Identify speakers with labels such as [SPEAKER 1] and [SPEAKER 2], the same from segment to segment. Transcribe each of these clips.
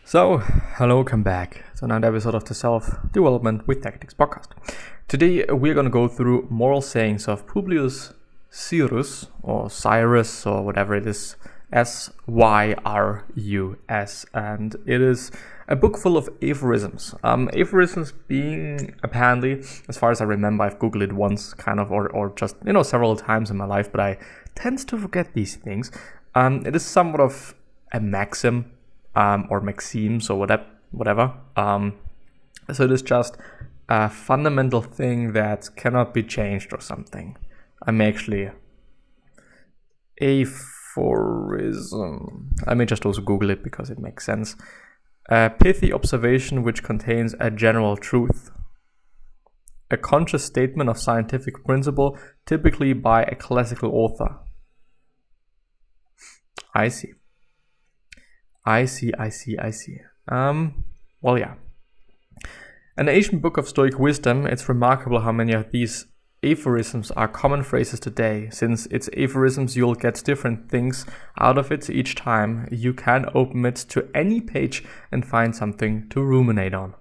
[SPEAKER 1] So, hello, welcome back to another episode of the Self-Development with Tactics podcast. Today we're going to go through moral sayings of Publius Syrus, or Cyrus, or whatever it is, Syrus, and it is a book full of aphorisms. Aphorisms being, apparently, as far as I remember, I've googled it once, kind of, or just, several times in my life, but I tend to forget these things. It is somewhat of a maxim, or maxims, or whatever. So it is just a fundamental thing that cannot be changed or something. I'm actually aphorism. I may just also Google it because it makes sense. A pithy observation which contains a general truth. A conscious statement of scientific principle, typically by a classical author. I see. Well, yeah. An ancient book of Stoic wisdom, it's remarkable how many of these aphorisms are common phrases today. Since it's aphorisms, you'll get different things out of it each time. You can open it to any page and find something to ruminate on.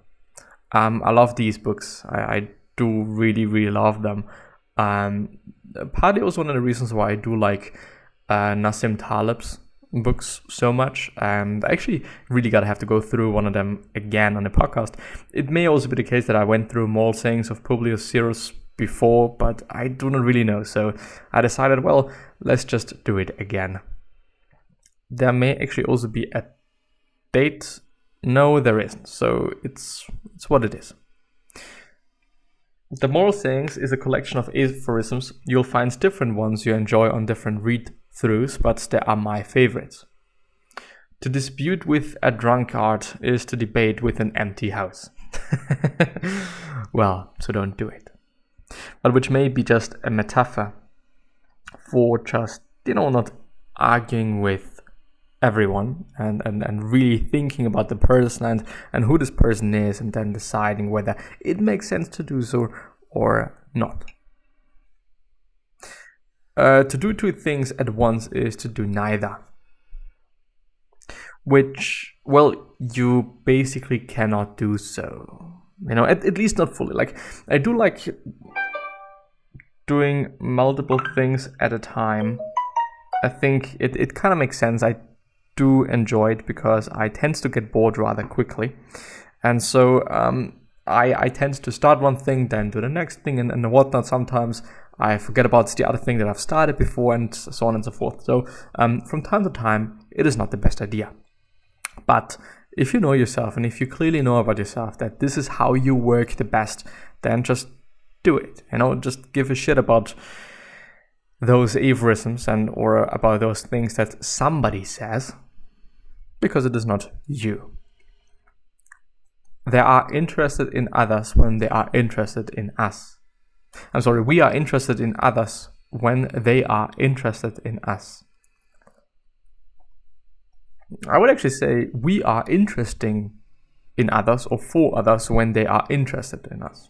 [SPEAKER 1] I love these books. I do really love them. Partly also one of the reasons why I do like Nassim Taleb's books so much, and I actually really gotta have to go through one of them again on the podcast. It may also be the case that I went through moral sayings of Publius Syrus before, but I do not really know, so I decided, well, let's just do it again. There may actually also be a date. No, there isn't, so it's what it is. The moral sayings is a collection of aphorisms. You'll find different ones you enjoy on different read-throughs, but they are my favorites. To dispute with a drunkard is to debate with an empty house. Well, so don't do it. But which may be just a metaphor for just, not arguing with everyone and really thinking about the person and who this person is, and then deciding whether it makes sense to do so or not. To do two things at once is to do neither. Which, well, you basically cannot do so. At least not fully. Like, I do like doing multiple things at a time. I think it kind of makes sense. I do enjoy it because I tend to get bored rather quickly. And so I tend to start one thing, then do the next thing and whatnot. Sometimes I forget about the other thing that I've started before, and so on and so forth. So from time to time, it is not the best idea. But if you know yourself, and if you clearly know about yourself that this is how you work the best, then just do it. Just give a shit about those aphorisms or about those things that somebody says, because it is not you. They are interested in others when they are interested in us. We are interested in others when they are interested in us. I would actually say we are interesting in others or for others when they are interested in us.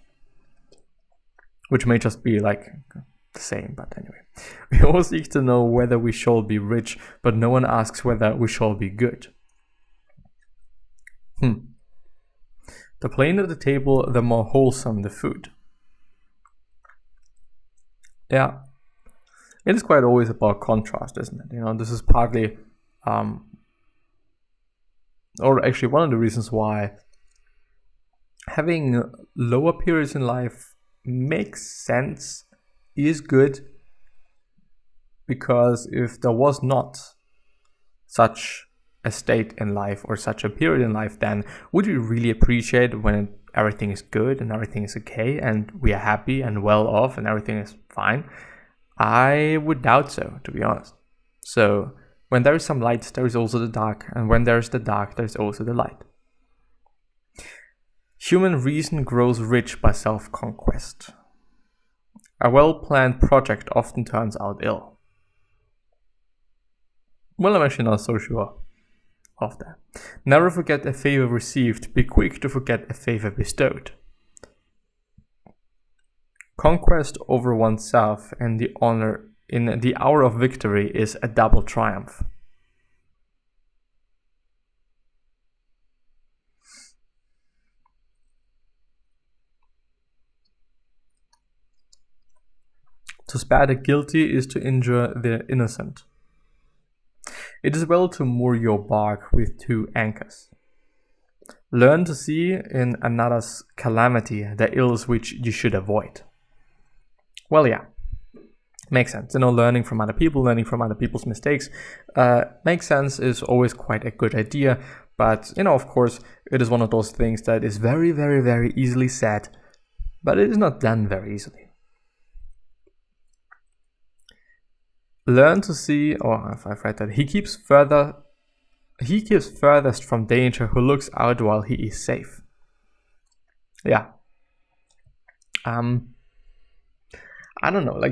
[SPEAKER 1] Which may just be like the same, but anyway. We all seek to know whether we shall be rich, but no one asks whether we shall be good. The plainer the table, the more wholesome the food. Yeah, it is quite always about contrast, isn't it? This is partly, or actually one of the reasons why having lower periods in life makes sense, is good, because if there was not such a state in life or such a period in life, then would we really appreciate when everything is good and everything is okay and we are happy and well off and everything is fine? I would doubt so, to be honest. So when there is some light, there is also the dark, and when there is the dark, there is also the light. Human reason grows rich by self-conquest. A well-planned project often turns out ill. Well, I'm actually not so sure of that. Never forget a favor received, be quick to forget a favor bestowed. Conquest over oneself and the honor in the hour of victory is a double triumph. To spare the guilty is to injure the innocent. It is well to moor your bark with 2 anchors. Learn to see in another's calamity the ills which you should avoid. Well, yeah, makes sense. Learning from other people, learning from other people's mistakes makes sense, is always quite a good idea. But, of course, it is one of those things that is very, very, very easily said, but it is not done very easily. Learn to see, I've read that, he keeps furthest from danger who looks out while he is safe. Yeah. I don't know,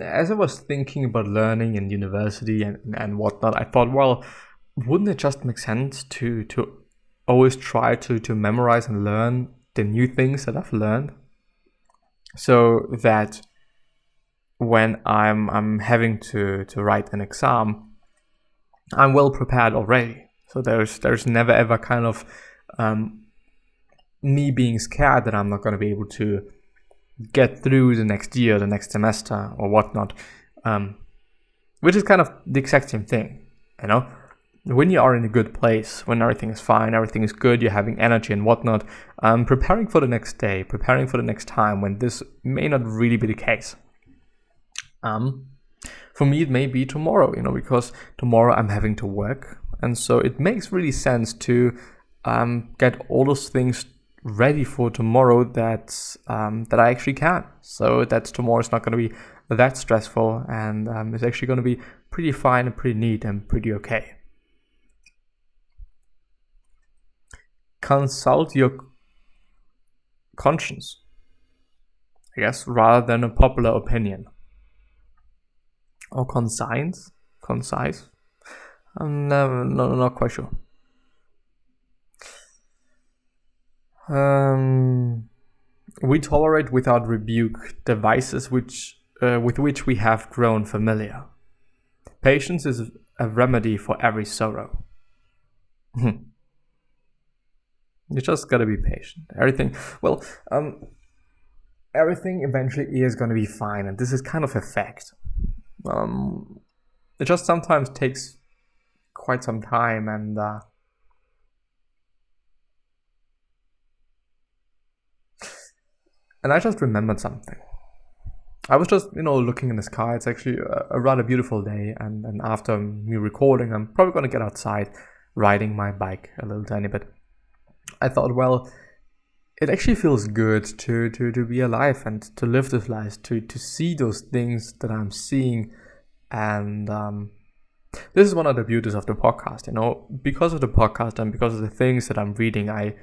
[SPEAKER 1] as I was thinking about learning in university and whatnot, I thought, well, wouldn't it just make sense to always try to memorize and learn the new things that I've learned, so that when I'm having to write an exam, I'm well prepared already. So there's never ever kind of me being scared that I'm not going to be able to get through the next year, the next semester, or whatnot, which is kind of the exact same thing, When you are in a good place, when everything is fine, everything is good, you're having energy and whatnot, preparing for the next day, preparing for the next time when this may not really be the case. For me, it may be tomorrow, because tomorrow I'm having to work. And so it makes really sense to get all those things ready for tomorrow that I actually can. So that tomorrow's not going to be that stressful, and it's actually going to be pretty fine and pretty neat and pretty okay. Consult your conscience, I guess, rather than a popular opinion. Or concise? I'm not quite sure. We tolerate without rebuke the vices with which we have grown familiar. Patience is a remedy for every sorrow. You just gotta be patient. Everything eventually is gonna be fine, and this is kind of a fact. It just sometimes takes quite some time, and I just remembered something. I was just, looking in the sky. It's actually a rather beautiful day, and after me recording, I'm probably going to get outside, riding my bike a little tiny bit. I thought, well, it actually feels good to be alive and to live this life, to see those things that I'm seeing. And this is one of the beauties of the podcast, because of the podcast and because of the things that I'm reading, I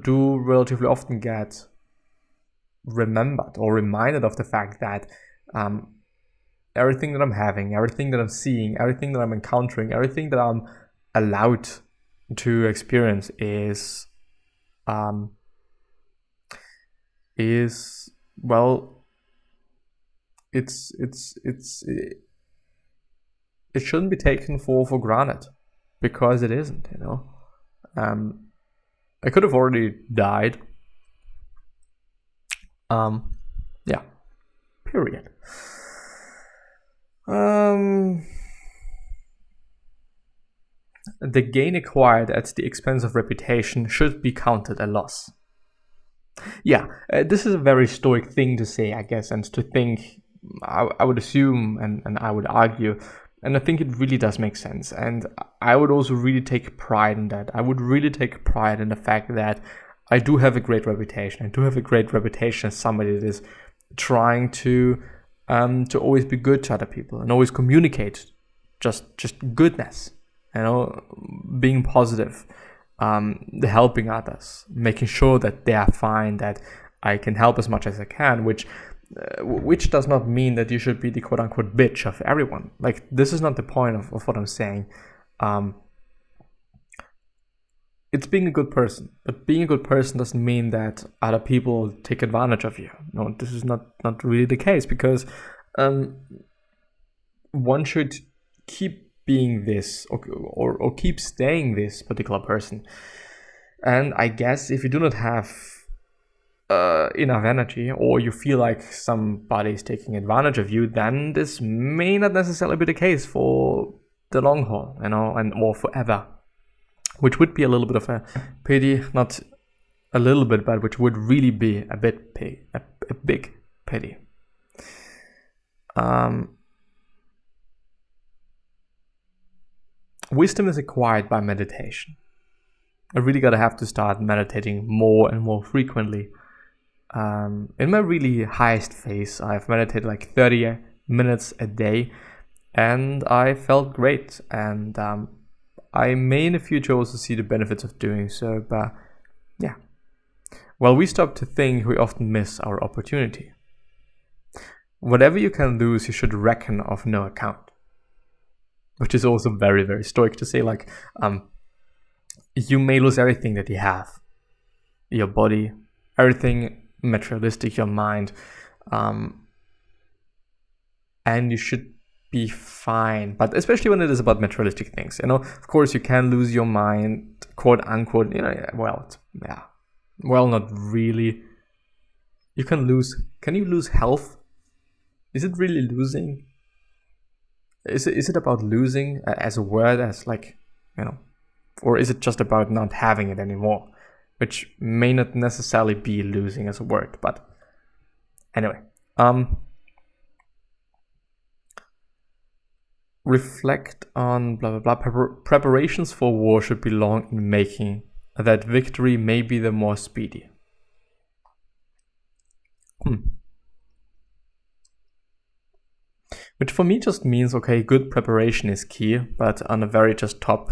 [SPEAKER 1] do relatively often get remembered or reminded of the fact that everything that I'm having, everything that I'm seeing, everything that I'm encountering, everything that I'm allowed to experience is it shouldn't be taken for granted, because it isn't, I could have already died. Yeah, period. The gain acquired at the expense of reputation should be counted a loss. Yeah, this is a very stoic thing to say, I guess, and to think, I would assume, and I would argue, and I think it really does make sense. And I would also really take pride in that. I would really take pride in the fact that I do have a great reputation. I do have a great reputation as somebody that is trying to always be good to other people and always communicate just goodness, being positive, helping others, making sure that they are fine, that I can help as much as I can, which does not mean that you should be the quote-unquote bitch of everyone. Like, this is not the point of what I'm saying. It's being a good person, but being a good person doesn't mean that other people take advantage of you. No, this is not really the case, because one should keep being this or keep staying this particular person. And I guess if you do not have enough energy, or you feel like somebody's taking advantage of you, then this may not necessarily be the case for the long haul, or forever, which would be a little bit of a pity, not a little bit, but which would really be a big pity. Wisdom is acquired by meditation. I really have to start meditating more and more frequently. In my really highest phase, I've meditated like 30 minutes a day, and I felt great. And I may in the future also see the benefits of doing so. But yeah, while we stop to think, we often miss our opportunity. Whatever you can lose, you should reckon of no account. Which is also very, very stoic to say, like, you may lose everything that you have. Your body, everything materialistic, your mind. And you should be fine. But especially when it is about materialistic things. Of course, you can lose your mind, quote unquote, well, not really. Can you lose health? Is it really losing? Is it about losing as a word, as like, or is it just about not having it anymore? Which may not necessarily be losing as a word, but anyway. Reflect on blah, blah, blah. Preparations for war should be long in making, that victory may be the more speedy. Which for me just means, okay, good preparation is key, but on a very just top,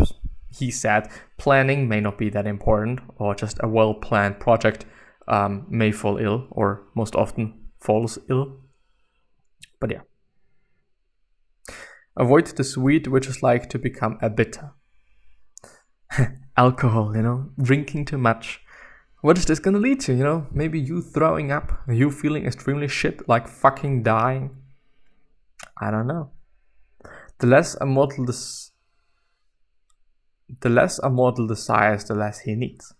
[SPEAKER 1] he said, planning may not be that important, or just a well-planned project may fall ill, or most often falls ill. But yeah. Avoid the sweet, which is like to become a bitter. Alcohol, drinking too much. What is this gonna lead to, Maybe you throwing up, you feeling extremely shit, like fucking dying. I don't know. The less a mortal desires, the less he needs.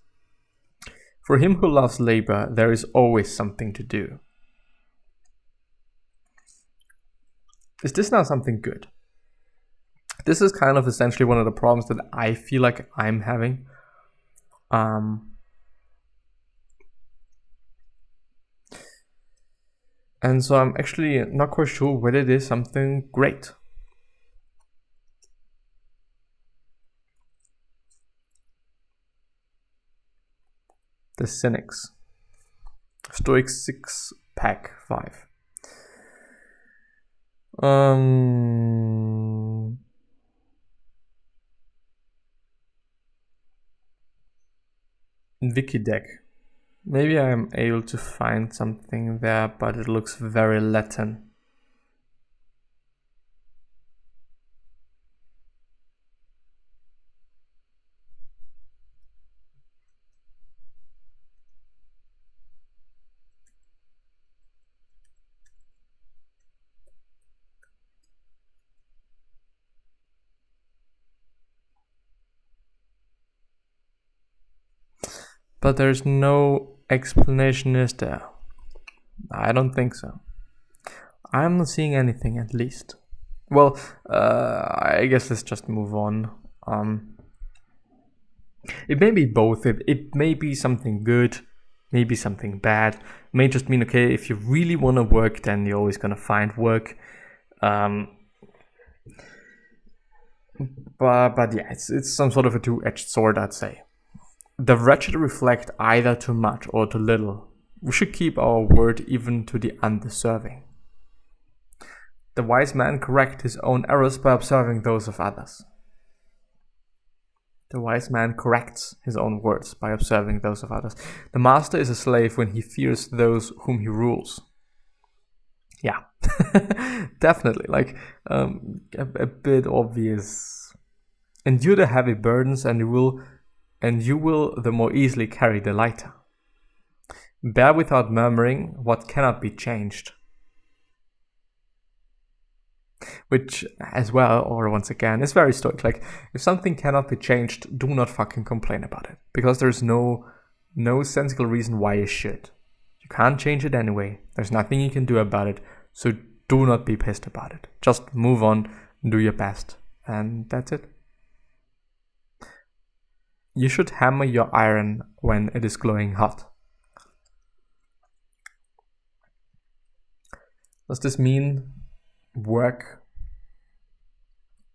[SPEAKER 1] For him who loves labor, there is always something to do. Is this now something good? This is kind of essentially one of the problems that I feel like I'm having. And so I'm actually not quite sure whether it is something great. The Cynics. Stoic 6 pack 5. Wiki deck. Maybe I'm able to find something there, but it looks very Latin. But there's no explanation, is there? I don't think so. I'm not seeing anything, at least. Well, I guess let's just move on. It may be both. It may be something good, maybe something bad. It may just mean, okay, if you really want to work, then you're always going to find work. But yeah, it's some sort of a two-edged sword, I'd say. The wretched reflect either too much or too little. We should keep our word even to the undeserving. The wise man corrects his own errors by observing those of others. The wise man corrects his own words by observing those of others. The master is a slave when he fears those whom he rules. Yeah, definitely. Like a bit obvious. Endure the heavy burdens, and you will the more easily carry the lighter. Bear without murmuring what cannot be changed. Which, as well, or once again, is very stoic. Like, if something cannot be changed, do not fucking complain about it. Because there's no sensible reason why you should. You can't change it anyway. There's nothing you can do about it. So do not be pissed about it. Just move on, do your best, and that's it. You should hammer your iron when it is glowing hot. Does this mean work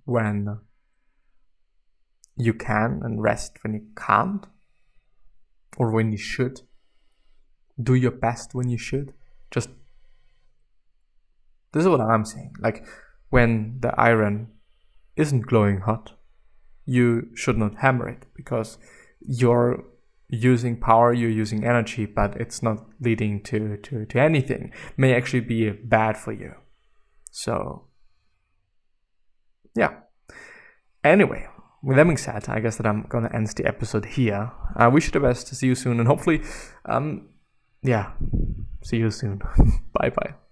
[SPEAKER 1] when you can and rest when you can't? Or when you should? Do your best when you should? Just, this is what I'm saying. Like, when the iron isn't glowing hot, you should not hammer it, because you're using power, you're using energy, but it's not leading to anything. It may actually be bad for you. So, yeah. Anyway, with that being said, I guess that I'm gonna end the episode here. I wish you the best. See you soon, and hopefully, see you soon. Bye bye.